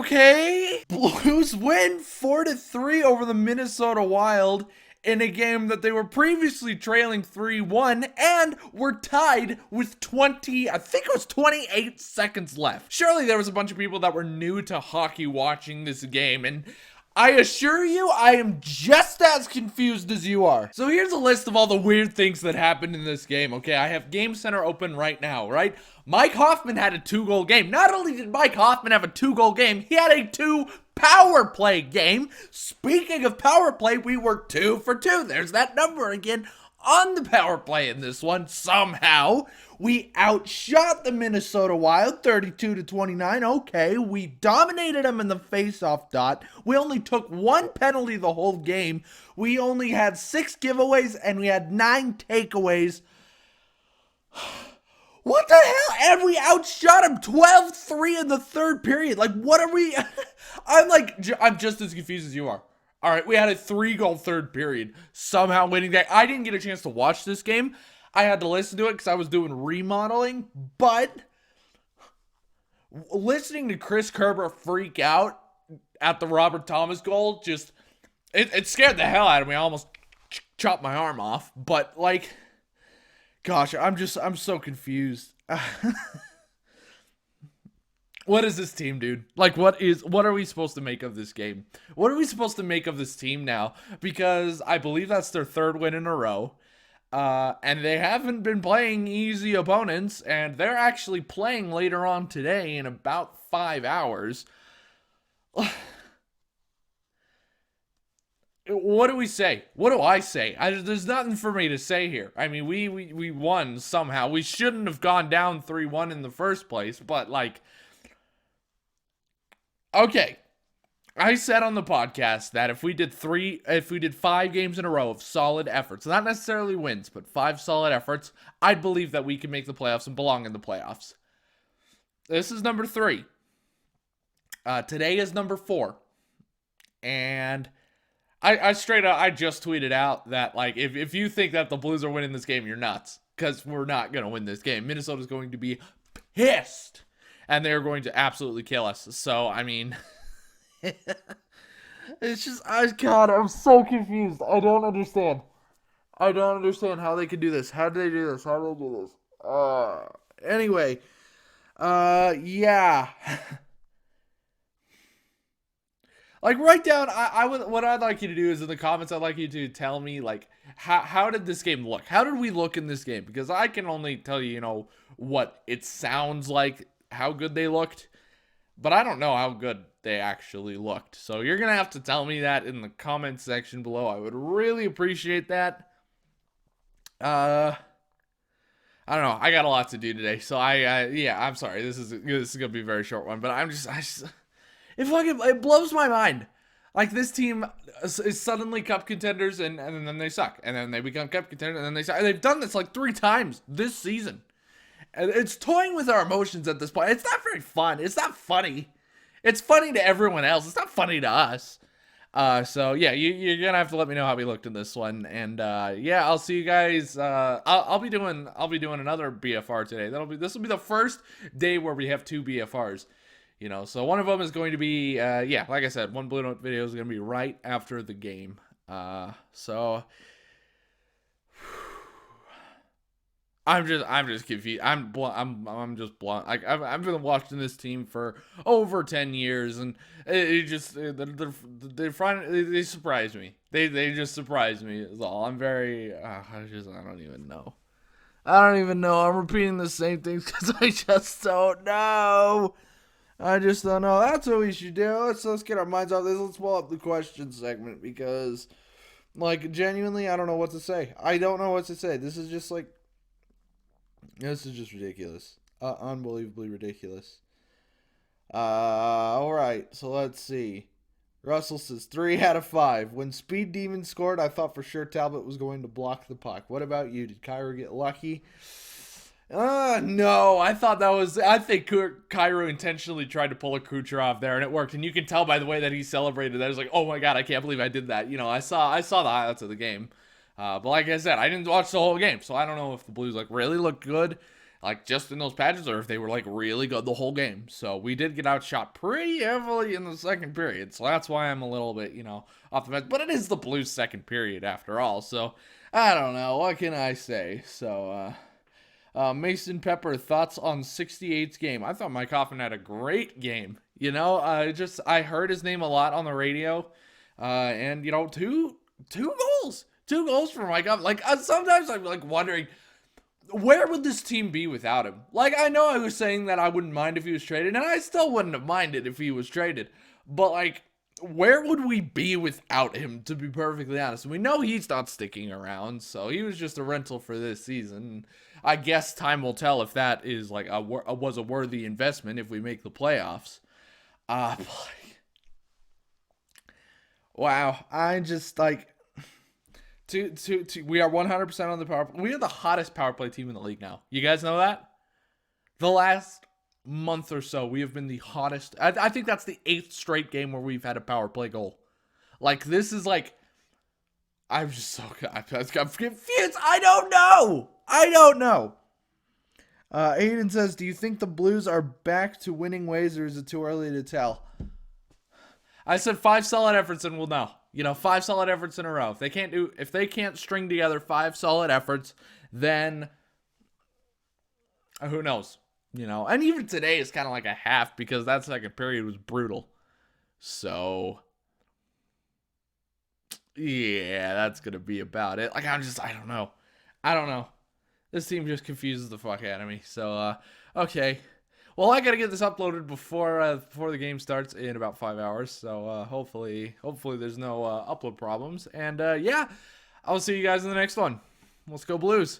Okay, Blues win 4-3 over the Minnesota Wild in a game that they were previously trailing 3-1 and were tied with 28 seconds left. Surely there was a bunch of people that were new to hockey watching this game, and I assure you, I am just as confused as you are. So here's a list of all the weird things that happened in this game, okay? I have Game Center open right now, right? Mike Hoffman had a 2-goal game. Not only did Mike Hoffman have a 2-goal game, he had a 2 power play game. Speaking of power play, we were 2 for 2. There's that number again on the power play in this one somehow. We outshot the Minnesota Wild 32-29. Okay, we dominated them in the face-off dot. We only took 1 penalty the whole game. We only had 6 giveaways and we had 9 takeaways. What the hell? And we outshot him 12-3 in the third period. Like, what are we? I'm just as confused as you are. All right, we had a 3-goal third period, somehow winning that. I didn't get a chance to watch this game. I had to listen to it because I was doing remodeling, but listening to Chris Kerber freak out at the Robert Thomas goal, just, it scared the hell out of me. I almost chopped my arm off, but like, gosh, I'm so confused. What is this team, dude? Like, what are we supposed to make of this game? What are we supposed to make of this team now? Because I believe that's their 3rd win in a row. And they haven't been playing easy opponents, and they're actually playing later on today in about 5 hours. What do we say? What do I say? There's nothing for me to say here. I mean, we won somehow. We shouldn't have gone down 3-1 in the first place, but like, okay. I said on the podcast that if we did 5 games in a row of solid efforts, not necessarily wins, but 5 solid efforts, I'd believe that we can make the playoffs and belong in the playoffs. This is number 3. Today is number 4. And I straight up, I just tweeted out that, like, if you think that the Blues are winning this game, you're nuts. Because we're not going to win this game. Minnesota's going to be pissed. And they're going to absolutely kill us. So, I mean, it's just, God, I'm so confused. I don't understand. I don't understand how they could do this. How did they do this? How did they do this? Anyway, yeah. Like, write down, what I'd like you to do is in the comments, I'd like you to tell me, like, how did this game look? How did we look in this game? Because I can only tell you, what it sounds like, how good they looked. But I don't know how good they actually looked. So you're going to have to tell me that in the comment section below. I would really appreciate that. I don't know. I got a lot to do today. So yeah, I'm sorry. This is going to be a very short one. But it blows my mind. Like, this team is suddenly cup contenders and then they suck. And then they become cup contenders and then they suck. And they've done this like 3 times this season. And it's toying with our emotions at this point. It's not very fun. It's not funny. It's funny to everyone else. It's not funny to us. So yeah, you're gonna have to let me know how we looked in this one. And yeah, I'll see you guys. I'll be doing another BFR today. This will be the first day where we have 2 BFRs. So one of them is going to be yeah, like I said, one Blue Note video is gonna be right after the game. So. I'm just confused. I'm just blunt. Like, I've been watching this team for over 10 years, and they surprise me. They just surprise me. Is all. I'm very. I don't even know. I'm repeating the same things because I just don't know. I just don't know. That's what we should do. Let's get our minds off this. Let's pull up the question segment because, like, genuinely, I don't know what to say. I don't know what to say. This is just ridiculous. Unbelievably ridiculous. Alright, so let's see. Russell says 3 out of 5. When Speed Demon scored, I thought for sure Talbot was going to block the puck. What about you? Did Cairo get lucky? No, I think Cairo intentionally tried to pull a Kucherov there, and it worked. And you can tell by the way that he celebrated that. I was like, oh my god, I can't believe I did that. I saw the highlights of the game. But like I said, I didn't watch the whole game, so I don't know if the Blues really look good. like just in those patches, or if they were like really good the whole game. So we did get outshot pretty heavily in the second period. So that's why I'm a little bit, off the fence. But it is the Blues' second period after all. So I don't know. What can I say? So, Mason Pepper, thoughts on 68's game? I thought Mike Hoffman had a great game. I heard his name a lot on the radio. And, two goals. 2 goals for Mike Hoffman. Like, sometimes I'm like wondering, where would this team be without him? Like, I know I was saying that I wouldn't mind if he was traded, and I still wouldn't have minded if he was traded. But, like, where would we be without him, to be perfectly honest? We know he's not sticking around, so he was just a rental for this season. I guess time will tell if that is, like, was a worthy investment if we make the playoffs. Wow, I just, like... we are 100% on the power play. We are the hottest power play team in the league now. You guys know that? The last month or so, we have been the hottest. I think that's the 8th straight game where we've had a power play goal. Like, this is like... I'm just so... I'm confused. I don't know. Aiden says, do you think the Blues are back to winning ways, or is it too early to tell? I said 5 solid efforts and we'll know. 5 solid efforts in a row. If they can't string together 5 solid efforts, then who knows? And even today is kind of like a half, because that second period was brutal. So yeah, that's gonna be about it. Like, I don't know. This team just confuses the fuck out of me. So okay. Well, I gotta get this uploaded before the game starts in about 5 hours. So hopefully there's no upload problems. And yeah, I'll see you guys in the next one. Let's go Blues.